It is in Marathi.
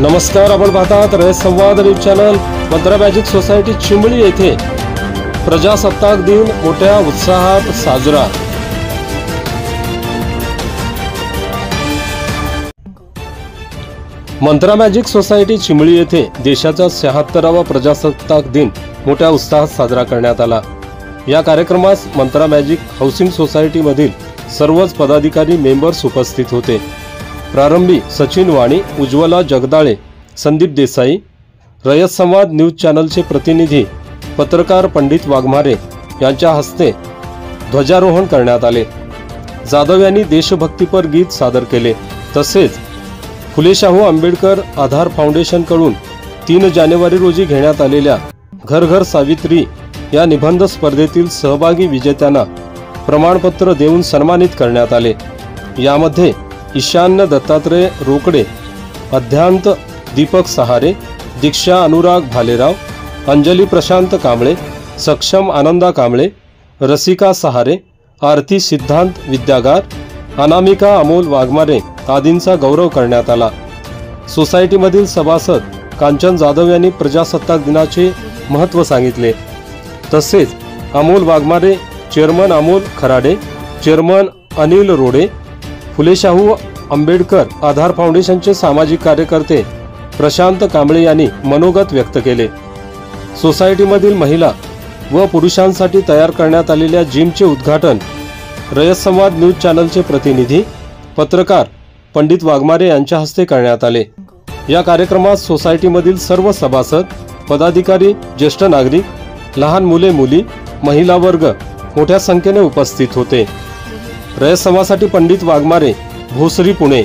नमस्कार, आपण पाहतात रयत संवाद न्यूज चॅनल। मंत्रा मॅजिक सोसायटी चिंबळी येथे प्रजासत्ताक दिन मोठ्या उत्साहात साजरा। मंत्रा मॅजिक सोसायटी चिंबळी येथे देशाचा 76वा प्रजासत्ताक दिन मोठ्या उत्साहात साजरा करण्यात आला। या कार्यक्रमास मंत्रा मॅजिक हाऊसिंग सोसायटी मधील सर्वच पदाधिकारी मेंबर्स उपस्थित होते। प्रारंभी सचिन वाणी, उज्ज्वला जगदाळे, संदीप देसाई, रयत संवाद न्यूज चॅनलचे प्रतिनिधी पत्रकार पंडित वाघमारे यांच्या हस्ते ध्वजारोहण करण्यात आले। जाधव यांनी देशभक्तीपर गीत सादर केले। तसेच फुले शाहू आंबेडकर आधार फाउंडेशन कडून 3 जानेवारी रोजी घेण्यात आलेल्या घर घर सावित्री या निबंध स्पर्धेतील सहभागी विजेत्यांना प्रमाणपत्र देऊन सन्मानित करण्यात आले। यामध्ये ईशान्य दत्तात्रय रोकडे, अध्यांत दीपक सहारे, दीक्षा अनुराग भालेराव, अंजली प्रशांत कांबळे, सक्षम आनंदा कांबळे, रसिका सहारे, आरती सिद्धांत विद्यागार, अनामिका अमोल वाघमारे आदींचा गौरव करण्यात आला। सोसायटीमधील सभासद कांचन जाधव यांनी प्रजासत्ताक दिनाचे महत्त्व सांगितले। तसेच अमोल वाघमारे, चेअरमन अमोल खराडे, चेअरमन अनिल रोडे, फुले शाहू आंबेडकर आधार फाउंडेशनचे सामाजिक कार्यकर्ते प्रशांत कांबळे यांनी मनोगत व्यक्त केले। सोसायटीमधील महिला व पुरुषांसाठी तयार करण्यात आलेल्या जिमचे उद्घाटन रयत संवाद न्यूज चॅनलचे प्रतिनिधी पत्रकार पंडित वाघमारे यांच्या हस्ते करण्यात आले। या कार्यक्रमात सोसायटीमधील सर्व सभासद, पदाधिकारी, ज्येष्ठ नागरिक, लहान मुले मुली, महिला वर्ग मोठ्या संख्येने उपस्थित होते। रयत समाजासाठी पंडित वाघमारे, भोसरी, पुणे।